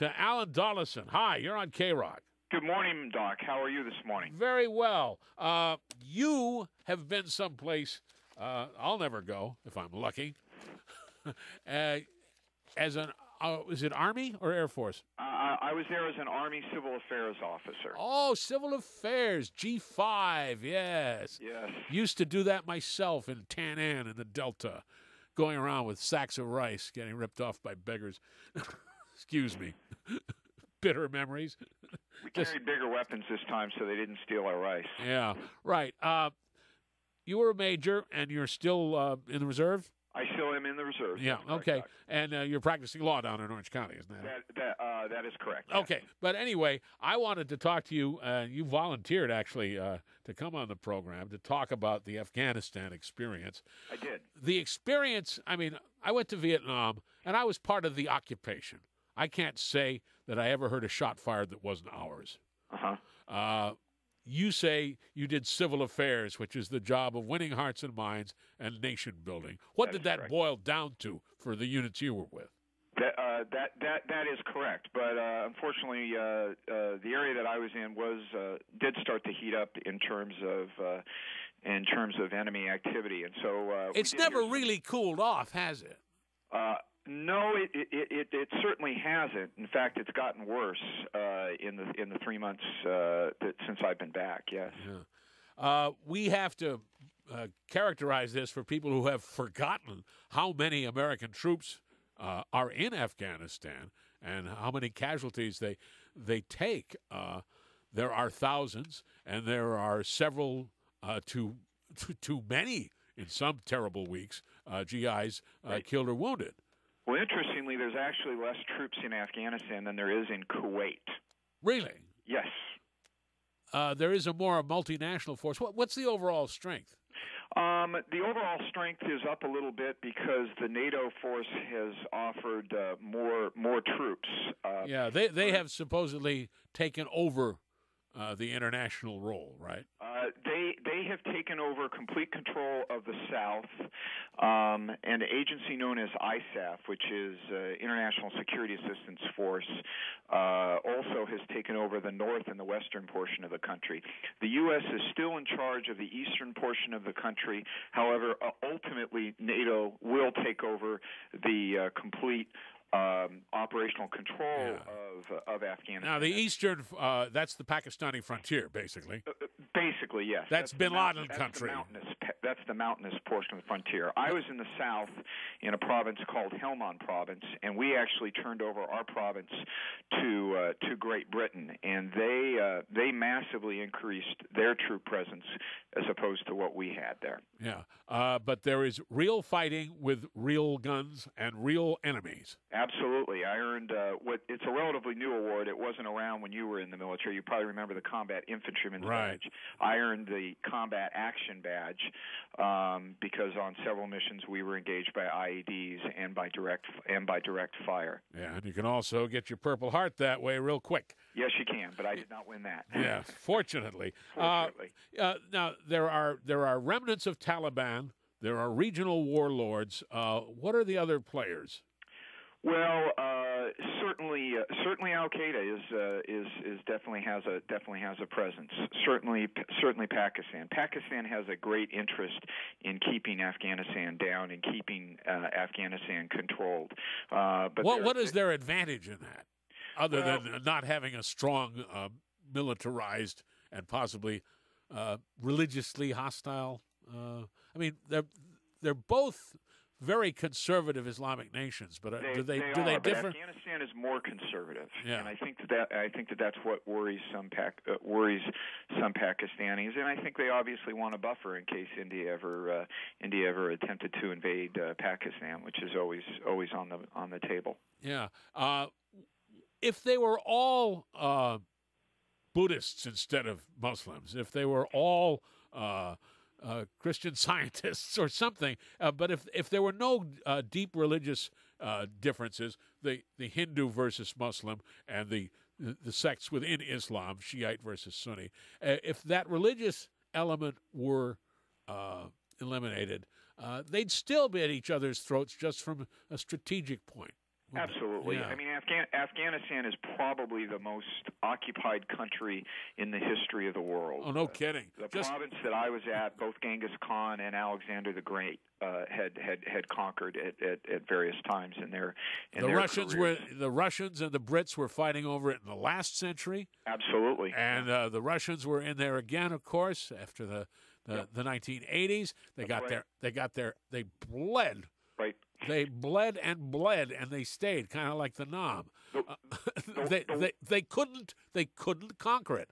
to Allan Dollison. Hi, you're on KROQ. Good morning, Doc. How are you this morning? Very well. You have been someplace I'll never go if I'm lucky. As an is it Army or Air Force? I was there as an Army Civil Affairs officer. Oh, Civil Affairs, G5, yes. Yes. Used to do that myself in Tan in the Delta, going around with sacks of rice, getting ripped off by beggars. Excuse me. Bitter memories. We carried bigger weapons this time, so they didn't steal our rice. Yeah, right. You were a major, and you're still in the reserve? I still am in the reserve. Yeah, correct, okay. Doc. And you're practicing law down in Orange County, isn't that? That is correct. Yes. Okay. But anyway, I wanted to talk to you. You volunteered, actually, to come on the program to talk about the Afghanistan experience. I did. The experience, I mean, I went to Vietnam, and I was part of the occupation. I can't say that I ever heard a shot fired that wasn't ours. Uh-huh. You say you did civil affairs, which is the job of winning hearts and minds and nation building. What did that correct. boil down to for the units you were with? That is correct, but unfortunately, the area that I was in did start to heat up in terms of enemy activity, and so it's never really cooled off, has it? No, it certainly hasn't. In fact, it's gotten worse in the 3 months since I've been back. Yes. Yeah. We have to characterize this for people who have forgotten how many American troops are in Afghanistan and how many casualties they take. There are thousands, and there are several too many in some terrible weeks. GIs killed or wounded. Well, interestingly, there's actually less troops in Afghanistan than there is in Kuwait. Really? Yes. There is a more multinational force. What's the overall strength? The overall strength is up a little bit because the NATO force has offered more troops. They have supposedly taken over the international role, right? They have taken over complete control of the South, and an agency known as ISAF, which is International Security Assistance Force, also has taken over the north and the western portion of the country. The U.S. is still in charge of the eastern portion of the country. However, ultimately, NATO will take over the complete operational control of Afghanistan. Now, the eastern, that's the Pakistani frontier, basically. Basically, yes. That's Bin Laden country. That's the mountainous portion of the frontier. I was in the south in a province called Helmand province, and we actually turned over our province to Great Britain, and they massively increased their troop presence as opposed to what we had there. Yeah, but there is real fighting with real guns and real enemies. Absolutely. I earned it's a relatively new award. It wasn't around when you were in the military. You probably remember the Combat Infantryman's Badge. I earned the Combat Action Badge because on several missions we were engaged by IEDs and by direct fire. Yeah, and you can also get your Purple Heart that way real quick. Yes, you can, but I did not win that. Yeah, fortunately. Fortunately. Now there are remnants of Taliban. There are regional warlords. What are the other players? Well, certainly Al Qaeda is definitely has a presence. Certainly Pakistan. Pakistan has a great interest in keeping Afghanistan down and keeping Afghanistan controlled. But what is their advantage in that, other than not having a strong militarized and possibly religiously hostile? I mean, they're both very conservative Islamic nations, but do they differ? But Afghanistan is more conservative, yeah. And I think that's what worries some Pakistanis, and I think they obviously want a buffer in case India ever attempted to invade Pakistan, which is always on the table. Yeah, if they were all Buddhists instead of Muslims, if they were all Christian Scientists or something, but if there were no deep religious differences, the Hindu versus Muslim and the sects within Islam, Shiite versus Sunni, if that religious element were eliminated, they'd still be at each other's throats just from a strategic point. Absolutely. Yeah. I mean, Afghanistan is probably the most occupied country in the history of the world. Oh, no kidding. The province that I was at, both Genghis Khan and Alexander the Great had conquered at various times in their Russians careers. the Russians and the Brits were fighting over it in the last century. Absolutely. And the Russians were in there again, of course, after the 1980s. They bled. Right. They bled, and they stayed, kind of like the Nam. They couldn't conquer it.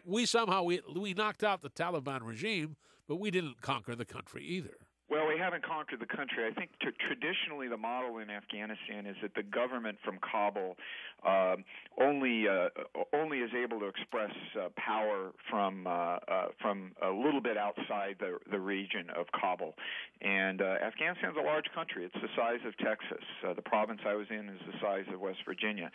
We somehow knocked out the Taliban regime, but we didn't conquer the country either. Well, we haven't conquered the country. I think traditionally the model in Afghanistan is that the government from Kabul only is able to express power from a little bit outside the region of Kabul. And Afghanistan's a large country. It's the size of Texas. The province I was in is the size of West Virginia.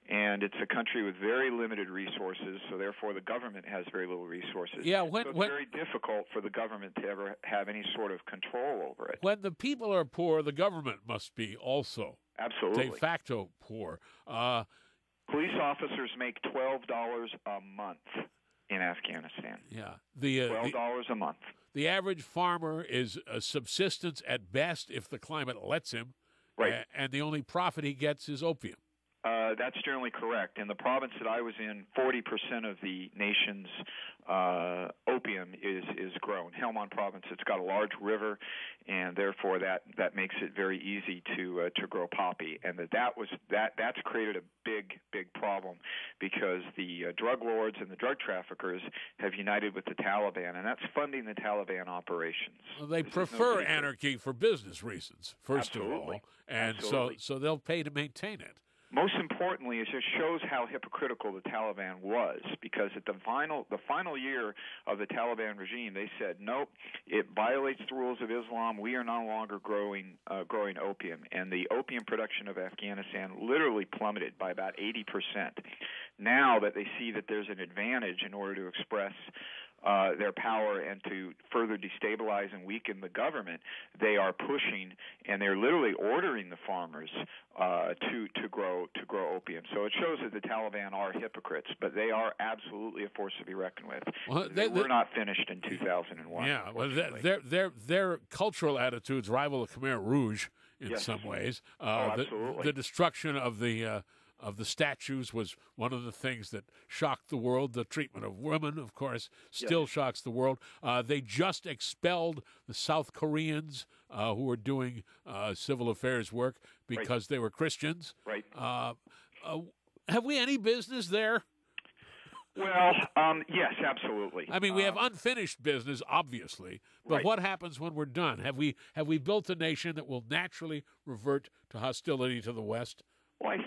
And it's a country with very limited resources, so therefore the government has very little resources. Yeah, so it's very difficult for the government to ever have any sort of control over it. When the people are poor, the government must be also absolutely de facto poor. Police officers make $12 a month in Afghanistan. Yeah, $12 a month. The average farmer is a subsistence at best if the climate lets him, right? And the only profit he gets is opium. That's generally correct. In the province that I was in, 40% of the nation's opium is grown. Helmand province, it's got a large river, and therefore that makes it very easy to grow poppy. And that's created a big problem because the drug lords and the drug traffickers have united with the Taliban, and that's funding the Taliban operations. Well, they prefer anarchy for business reasons, first Absolutely. of all, and Absolutely. so they'll pay to maintain it. Most importantly, it just shows how hypocritical the Taliban was, because at the final year of the Taliban regime, they said, nope, it violates the rules of Islam. We are no longer growing opium, and the opium production of Afghanistan literally plummeted by about 80%. Now that they see that there's an advantage in order to express their power and to further destabilize and weaken the government, they are pushing and they're literally ordering the farmers to grow opium. So it shows that the Taliban are hypocrites, but they are absolutely a force to be reckoned with. Well, they were not finished in 2001. Yeah, well, their cultural attitudes rival the Khmer Rouge in some ways. Absolutely. The destruction of the statues was one of the things that shocked the world. The treatment of women, of course, still shocks the world. They just expelled the South Koreans who were doing civil affairs work because they were Christians. Right. Have we any business there? Well, yes, absolutely. I mean, we have unfinished business, obviously, but what happens when we're done? Have we built a nation that will naturally revert to hostility to the West? Well, I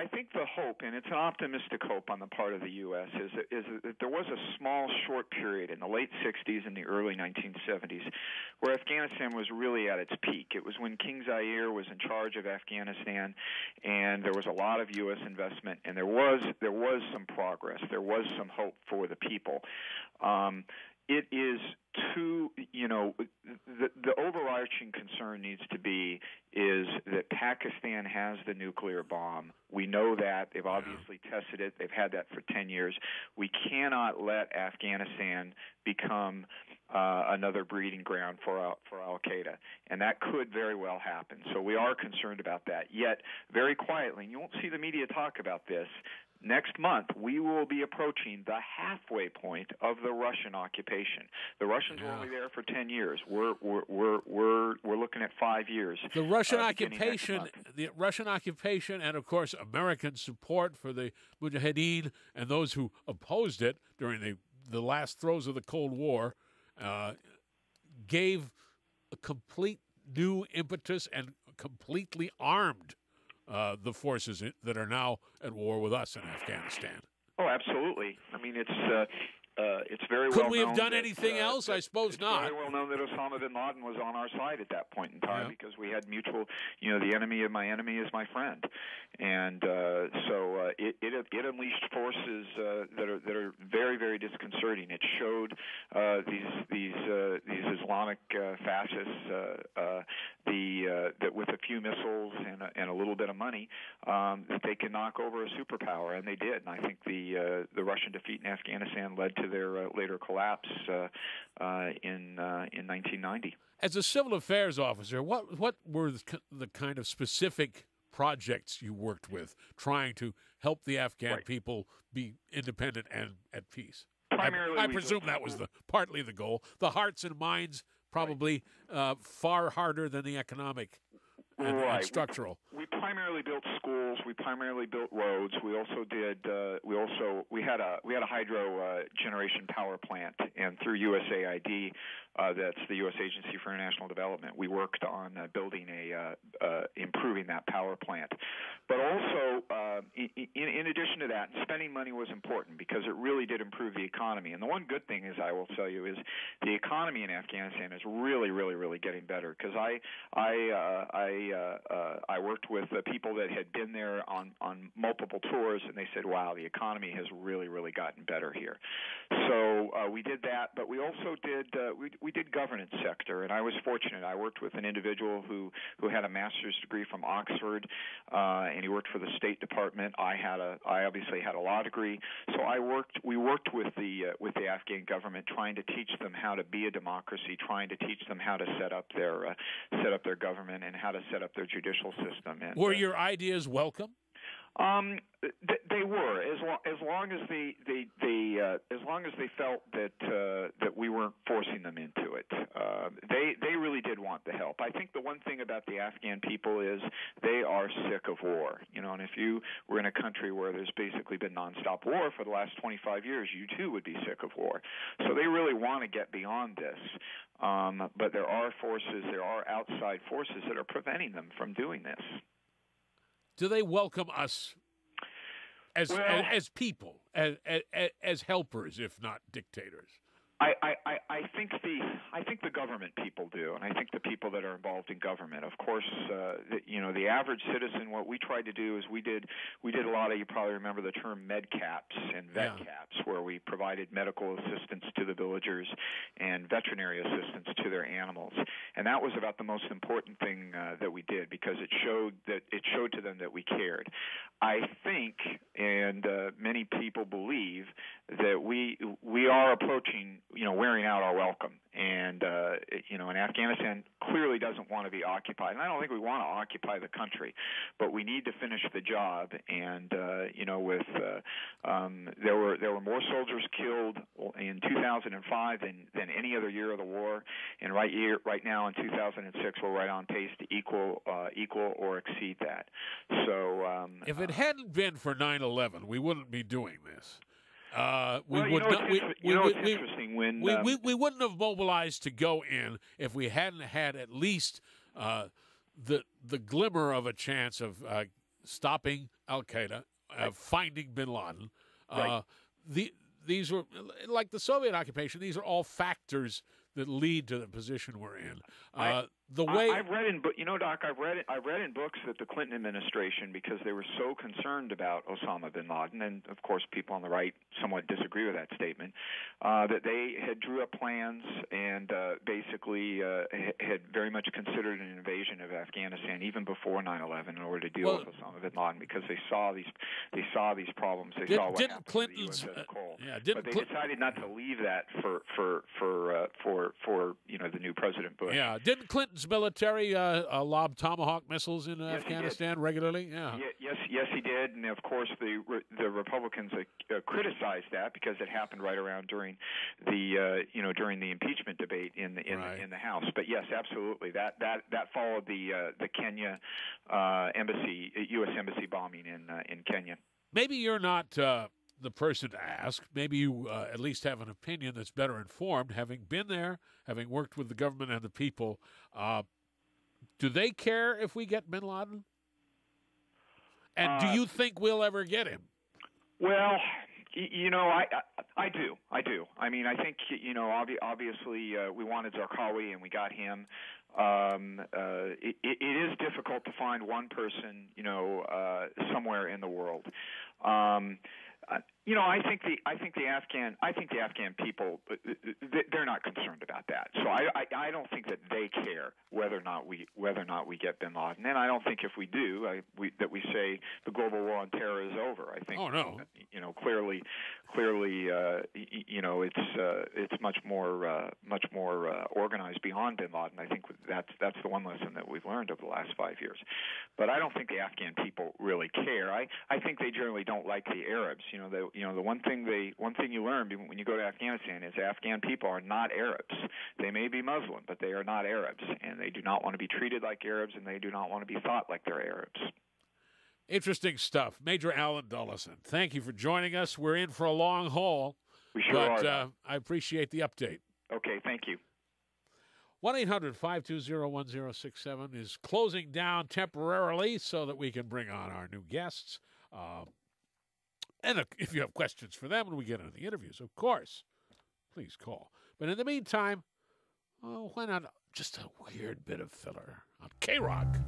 think the hope, and it's an optimistic hope on the part of the U.S., is that there was a small, short period in the late 60s and the early 1970s where Afghanistan was really at its peak. It was when King Zaire was in charge of Afghanistan, and there was a lot of U.S. investment, and there was some progress. There was some hope for the people. It is the overarching concern needs to be is that Pakistan has the nuclear bomb. We know that. They've obviously tested it. They've had that for 10 years. We cannot let Afghanistan become another breeding ground for Al-Qaeda, and that could very well happen. So we are concerned about that. Yet, very quietly, and you won't see the media talk about this, next month, we will be approaching the halfway point of the Russian occupation. The Russians were only there for 10 years. We're looking at 5 years. The Russian occupation, and of course American support for the Mujahideen and those who opposed it during the last throes of the Cold War, gave a complete new impetus and completely armed the forces that are now at war with us in Afghanistan. Oh, absolutely. I mean, it's it's very well known. Could we have done anything else? I suppose not. It's very well known that Osama bin Laden was on our side at that point in time because we had mutual. The enemy of my enemy is my friend, and so it unleashed forces that are very, very disconcerting. It showed these Islamic fascists that with a few missiles and a little bit of money that they can knock over a superpower, and they did. And I think the Russian defeat in Afghanistan led to their later collapse in 1990. As a civil affairs officer, what were the kind of specific projects you worked with trying to help the Afghan people be independent and at peace? Primarily, I presume that was partly the goal. The hearts and minds probably far harder than the economic and structural. We primarily built schools. We primarily built roads. We also did. We had a hydro generation power plant, and through USAID, that's the U.S. Agency for International Development, we worked on building improving that power plant. But also, in addition to that, spending money was important because it really did improve the economy. And the one good thing is, I will tell you, is the economy in Afghanistan is really, really, really getting better. Because I worked with people that had been there on multiple tours, and they said, "Wow, the economy has really, really gotten better here." So we did that, but we also did we did governance sector, and I was fortunate. I worked with an individual who had a master's degree from Oxford, and he worked for the State Department. I obviously had a law degree, so we worked with the Afghan government, trying to teach them how to be a democracy, trying to teach them how to set up their government and how to set up their judicial system. And, were your ideas welcome? They were, as long as they felt that we weren't forcing them into it. They really did want the help. I think the one thing about the Afghan people is they are sick of war. And if you were in a country where there's basically been nonstop war for the last 25 years, you too would be sick of war. So they really want to get beyond this. But there are outside forces that are preventing them from doing this. Do they welcome us as people, as helpers, if not dictators? I think the government people do, and I think the people that are involved in government. Of course, the average citizen. What we tried to do is we did a lot of. You probably remember the term med caps and vet caps, where we provided medical assistance to the villagers and veterinary assistance to their animals, and that was about the most important thing that we did, because it showed to them that we cared. I think, and many people believe, that we are approaching, wearing out our welcome, and and Afghanistan clearly doesn't want to be occupied, and I don't think we want to occupy the country, but we need to finish the job. And there were more soldiers killed in 2005 than any other year of the war, and right now in 2006 we're right on pace to equal or exceed that. So if it hadn't been for 9/11, we wouldn't be doing this. We wouldn't have mobilized to go in if we hadn't had at least the glimmer of a chance of stopping Al Qaeda, finding Bin Laden. These were like the Soviet occupation. These are all factors that lead to the position we're in. I've read in Doc, I've read in books that the Clinton administration, because they were so concerned about Osama bin Laden, and of course people on the right somewhat disagree with that statement, that they had drew up plans and basically had very much considered an invasion of Afghanistan even before 9/11 in order to deal with Osama bin Laden, because they saw these problems. They saw what happened to the U.S. as a whole. But they decided not to leave that for the new President Bush. Yeah, didn't Clinton's military lob Tomahawk missiles in Afghanistan regularly? Yeah. Yes, he did, and of course the Republicans criticized that because it happened right around during the impeachment debate in the House. But yes, absolutely, that followed the Kenya U.S. embassy bombing in Kenya. Maybe you're not the person to ask. Maybe you at least have an opinion that's better informed, having been there, having worked with the government and the people. Do they care if we get Bin Laden? And do you think we'll ever get him? Well, I do. I mean, I think obviously we wanted Zarqawi and we got him. It is difficult to find one person, somewhere in the world. I think the Afghan people, they're not concerned about that. So I don't think that they care whether or not we get bin Laden, and I don't think if we do, that we say the global war on terror is over. I think, clearly, it's much more organized beyond bin Laden. I think that's the one lesson that we've learned over the last 5 years. But I don't think the Afghan people really care. I think they generally don't like the Arabs. The one thing you learn when you go to Afghanistan is Afghan people are not Arabs. They may be Muslim, but they are not Arabs, and they do not want to be treated like Arabs, and they do not want to be thought like they're Arabs. Interesting stuff. Major Allan Dollison, thank you for joining us. We're in for a long haul. We sure are. I appreciate the update. Okay, thank you. 1-800-520-1067 is closing down temporarily so that we can bring on our new guests. And if you have questions for them when we get into the interviews, of course, please call. But in the meantime, why not just a weird bit of filler on KROQ.